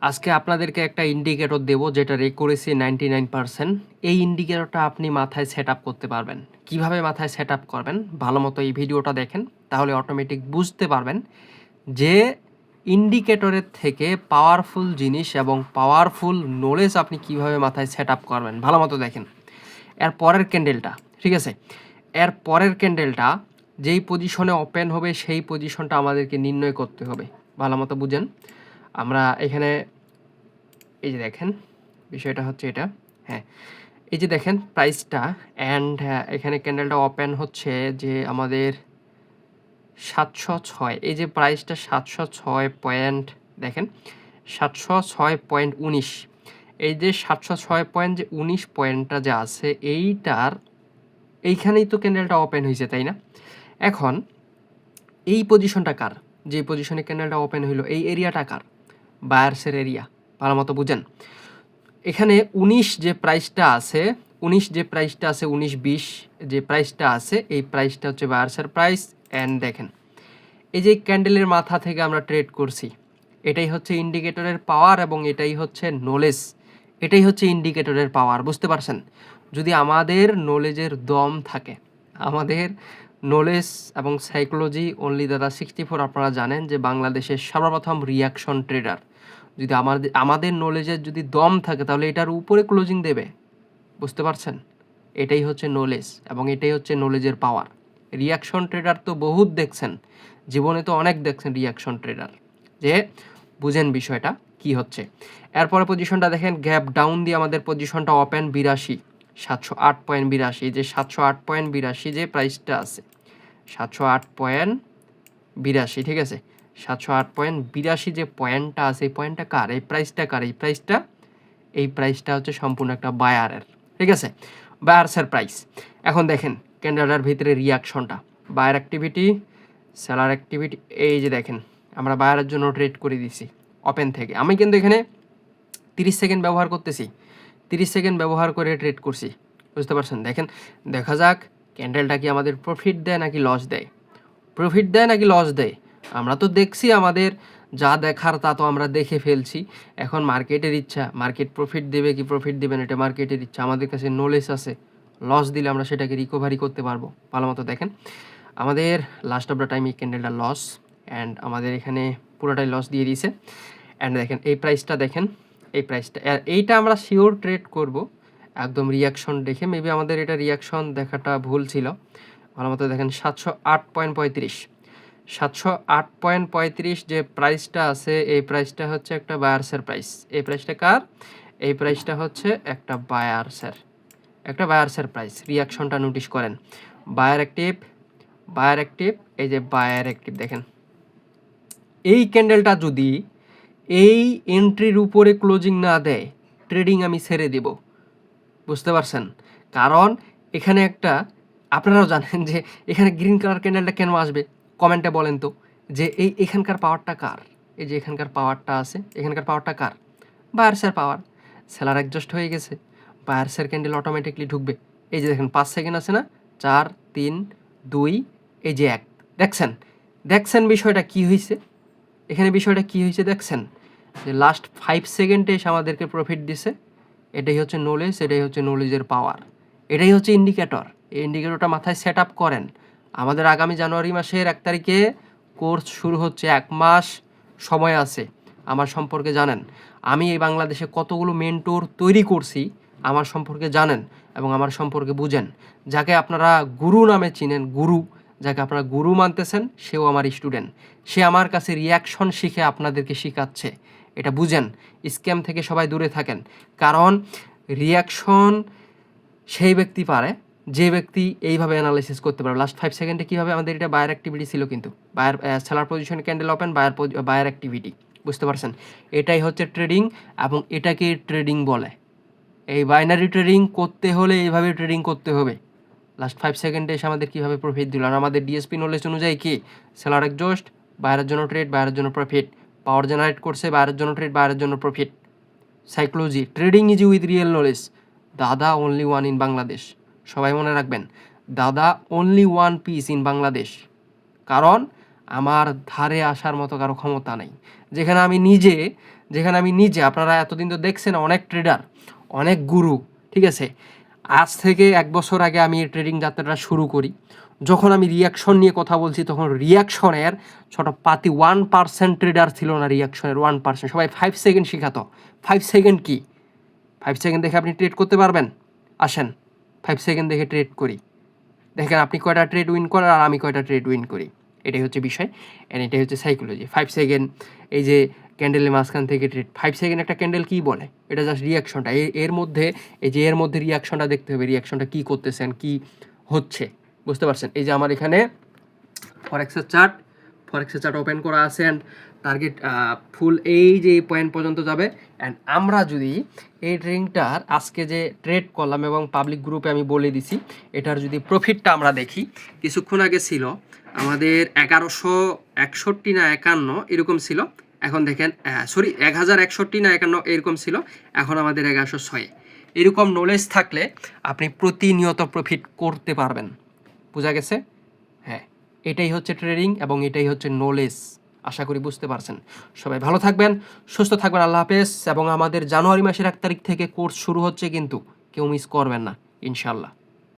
আজকে আপনাদেরকে একটা ইন্ডিকেটর দেব যেটা রেকুরেসি 99%। এই ইন্ডিকেটরটা আপনি মাথায় সেট আপ করতে পারবেন। কিভাবে মাথায় সেট আপ করবেন? ভালো মতো এই ভিডিওটা দেখেন, তাহলে অটোমেটিক বুঝতে পারবেন যে ইন্ডিকেটরের থেকে পাওয়ারফুল জিনিস এবং পাওয়ারফুল নলেজ আপনি কিভাবে মাথায় সেট আপ করবেন। ভালো মতো দেখেন। এর পরের ক্যান্ডেলটা, ঠিক আছে? এর পরের ক্যান্ডেলটা যেই পজিশনে ওপেন হবে সেই পজিশনটা আমাদেরকে নির্ণয় করতে হবে। ভালো মতো বুঝেন। আমরা এখানে এই যে দেখেন, বিষয়টা হচ্ছে এটা। হ্যাঁ, এই যে দেখেন প্রাইসটা অ্যান্ড এখানে ক্যান্ডেলটা ওপেন হচ্ছে যে আমাদের 706, এই যে প্রাইসটা 706 পয়েন্ট, দেখেন 706.19, এই যে 706.19 পয়েন্টটা যে আছে এইটার এইখানেই তো ক্যান্ডেলটা ওপেন হয়েছে, তাই না? এখন এই পজিশনটা কার? যে পজিশনে ক্যান্ডেলটা ওপেন হইলো এই এরিয়াটা কার? বায়ার্সের এরিয়া। ভালো মতো বুঝেন। এখানে 19 যে প্রাইসটা আছে, 19-20 যে প্রাইসটা আছে, এই প্রাইসটা হচ্ছে বায়ার্সের প্রাইস। অ্যান্ড দেখেন এই যে ক্যান্ডেলের মাথা থেকে আমরা ট্রেড করছি, এটাই হচ্ছে ইন্ডিকেটরের পাওয়ার এবং এটাই হচ্ছে নলেজ। এটাই হচ্ছে ইন্ডিকেটরের পাওয়ার, বুঝতে পারছেন? যদি আমাদের নলেজের দম থাকে, আমাদের নলেজ এবং সাইকোলজি অনলি দাদা 64 আপনারা জানেন যে বাংলাদেশের সর্বপ্রথম রিয়াকশন ট্রেডার। যদি আমাদের নলেজের যদি দম থাকে তাহলে এটার উপরে ক্লোজিং দেবে, বুঝতে পারছেন? এটাই হচ্ছে নলেজ এবং এটাই হচ্ছে নলেজের পাওয়ার। রিয়াকশন ট্রেডার তো বহুত দেখছেন, জীবনে তো অনেক দেখছেন রিয়াকশন ট্রেডার, যে বুঝেন বিষয়টা কি হচ্ছে। এরপরে পজিশনটা দেখেন, গ্যাপ ডাউন দিয়ে আমাদের পজিশনটা ওপেন 82, 708.82, যে 708.82 যে প্রাইসটা আছে, 708.82, ঠিক আছে? 708.82 যে পয়েন্টটা আছে, এই পয়েন্টটা কার? এই প্রাইসটা কার? এই প্রাইসটা হচ্ছে সম্পূর্ণ একটা বায়ারের, ঠিক আছে? বায়ার্সের প্রাইস। এখন দেখেন ক্যান্ডেলটার ভিতরে রিয়াকশনটা, বায়ার অ্যাক্টিভিটি, সেলার অ্যাক্টিভিটি। এই যে দেখেন আমরা বায়ারের জন্য ট্রেড করে দিছি ওপেন থেকে। আমি কিন্তু এখানে 30 সেকেন্ড ব্যবহার করতেছি, 30 সেকেন্ড ব্যবহার করে ট্রেড করছি, বুঝতে পারছেন? দেখেন, দেখা যাক ক্যান্ডেলটা কি আমাদের প্রফিট দেয় নাকি লস দেয়। প্রফিট দেয় নাকি লস দেয় আমরা তো দেখছি, আমাদের যা দেখার তা তো আমরা দেখে ফেলছি। এখন মার্কেটের ইচ্ছা, মার্কেট প্রফিট দেবে কি প্রফিট দেবে না এটা মার্কেটের ইচ্ছা। আমাদের কাছে নলেজ আছে, লস দিলে আমরা সেটাকে রিকভারি করতে পারবো। ভালো মতো দেখেন, আমাদের লাস্ট অফ দ্য টাইম এই ক্যান্ডেলটা লস, অ্যান্ড আমাদের এখানে পুরোটাই লস দিয়ে দিয়েছে। অ্যান্ড দেখেন এই প্রাইসটা, দেখেন এই প্রাইসটা, এইটা আমরা শিওর ট্রেড করব একদম রিয়াকশন দেখে। মেবি আমাদের এটা রিয়াকশন দেখাটা ভুল ছিল। ভালো মতো দেখেন 708.35, 708.35 যে প্রাইসটা আছে, এই প্রাইসটা হচ্ছে একটা বায়ার্সের প্রাইস। এই প্রাইসটা কার? এই প্রাইসটা হচ্ছে একটা বায়ার্সের প্রাইস। রিয়াকশনটা নোটিশ করেন, বায়ার অ্যাক্টিভ, বায়ার অ্যাক্টিভ, এই যে বায়ার অ্যাক্টিভ। দেখেন এই ক্যান্ডেলটা যদি এই এন্ট্রির উপরে ক্লোজিং না দেয়, ট্রেডিং আমি ছেড়ে দেব, বুঝতে পারছেন? কারণ এখানে একটা, আপনারাও জানেন যে এখানে গ্রিন কালার ক্যান্ডেলটা কেন আসবে, কমেন্টে বলেন তো, যে এখানকার পাওয়ারটা কার? এই যে এখানকার পাওয়ারটা আছে, এখানকার পাওয়ারটা কার? বায়ার্সের পাওয়ার। সেলার অ্যাডজাস্ট হয়ে গেছে, বায়ার্সের ক্যান্ডেল অটোমেটিকলি ঢুকবে। এই যে দেখেন 5 সেকেন্ড আছে না, 4, 3, 2, এই যে 1, দেখছেন? দেখছেন বিষয়টা কি হয়েছে? এখানে বিষয়টা কি হয়েছে দেখছেন? যে লাস্ট 5 সেকেন্ডে এসে আমাদেরকে প্রফিট দিছে। এটাই হচ্ছে নলেজ, এটাই হচ্ছে নলেজের পাওয়ার, এটাই হচ্ছে ইন্ডিকেটর। এই ইন্ডিকেটরটা মাথায় সেট আপ করেন। আমাদের আগামী জানুয়ারি মাসের 1 তারিখে কোর্স শুরু হচ্ছে, 1 মাস সময় আছে। আমার সম্পর্কে জানেন, আমি এই বাংলাদেশে কতগুলো মেন্টর তৈরি করছি আমার সম্পর্কে জানেন এবং আমার সম্পর্কে বুঝেন। যাকে আপনারা গুরু নামে চিনেন, গুরু, যাকে আপনারা গুরু মানতেছেন, সেও আমার স্টুডেন্ট। সে আমার কাছে রিয়াকশন শিখে আপনাদেরকে শেখাচ্ছে, এটা বুঝেন। স্ক্যাম থেকে সবাই দূরে থাকেন, কারণ রিয়াকশন সেই ব্যক্তি পারে যে ব্যক্তি এইভাবে অ্যানালাইসিস করতে পারে। লাস্ট 5 সেকেন্ডে কীভাবে আমাদের এটা বায়ার অ্যাক্টিভিটি ছিল, কিন্তু buyer seller position candle open, buyer activity, বুঝতে পারছেন? এটাই হচ্ছে ট্রেডিং এবং এটাকে ট্রেডিং বলে। এই বাইনারি ট্রেডিং করতে হলে এইভাবে ট্রেডিং করতে হবে। লাস্ট 5 সেকেন্ডে এসে আমাদের কীভাবে প্রফিট দিল, আর আমাদের ডিএসপি নলেজ অনুযায়ী কি, সেলার এক্সজস্ট, বায়ারের জন্য ট্রেড, বায়ারের জন্য প্রফিট, পাওয়ার জেনারেট করছে, বায়ারের জন্য ট্রেড, বায়ারের জন্য profit. Psychology, trading is with real knowledge. দাদা অনলি ওয়ান ইন বাংলাদেশ, সবাই মনে রাখবেন, দাদা only one piece in Bangladesh. কারণ আমার ধারে আসার মতো কারো ক্ষমতা নেই। যেখানে আমি নিজে যেখানে আমি নিজে, আপনারা এতদিন তো দেখছেন অনেক ট্রেডার, অনেক গুরু, ঠিক আছে, আজ থেকে 1 বছর আগে আমি এই ট্রেডিং যাত্রাটা শুরু করি। যখন আমি রিয়াকশন নিয়ে কথা বলছি তখন রিয়াকশনের ছোট পাতি 1% ট্রেডার ছিল না, রিয়াকশনের 1%। সবাই 5 সেকেন্ড শিখাতো। 5 সেকেন্ড কি? 5 সেকেন্ড দেখে আপনি ট্রেড করতে পারবেন? আসেন 5 সেকেন্ড দেখে ট্রেড করি। দেখেন আপনি কয়টা ট্রেড উইন করেন আর আমি কয়টা ট্রেড উইন করি। এটাই হচ্ছে বিষয়, এন্ড এটাই হচ্ছে সাইকোলজি। 5 সেকেন্ড, এই যে ক্যান্ডেলের মাঝখান থেকে ট্রেড, 5 সেকেন্ড একটা ক্যান্ডেল কী বলে? এটা জাস্ট রিয়াকশনটা। এর মধ্যে, এই যে এর মধ্যে রিয়াকশনটা দেখতে হবে, রিয়াকশনটা কী করতেছেন, কী হচ্ছে, বুঝতে পারছেন? এই যে আমার এখানে ফরেক্সের চার্ট ওপেন করা আছে, অ্যান্ড টার্গেট ফুল এই যে এই পয়েন্ট পর্যন্ত যাবে। অ্যান্ড আমরা যদি এই ট্রেডিংটার আজকে যে ট্রেড করলাম এবং পাবলিক গ্রুপে আমি বলে দিছি, এটার যদি প্রফিটটা আমরা দেখি, কিছুক্ষণ আগে ছিল আমাদের 1161 না 51 এরকম ছিল। এখন দেখেন, সরি, 1061 না 51 এরকম ছিল, এখন আমাদের 1106। এরকম নলেজ থাকলে আপনি প্রতিনিয়ত প্রফিট করতে পারবেন। বোঝা গেছে? হ্যাঁ, এটাই হচ্ছে ট্রেডিং এবং এটাই হচ্ছে নলেজ। আশা করি বুঝতে পারছেন। সবাই ভালো থাকবেন, সুস্থ থাকবেন। আল্লাহ হাফেজ। এবং আমাদের জানুয়ারি মাসের 1 তারিখ থেকে কোর্স শুরু হচ্ছে, কিন্তু কেউ মিস করবেন না ইনশাল্লাহ।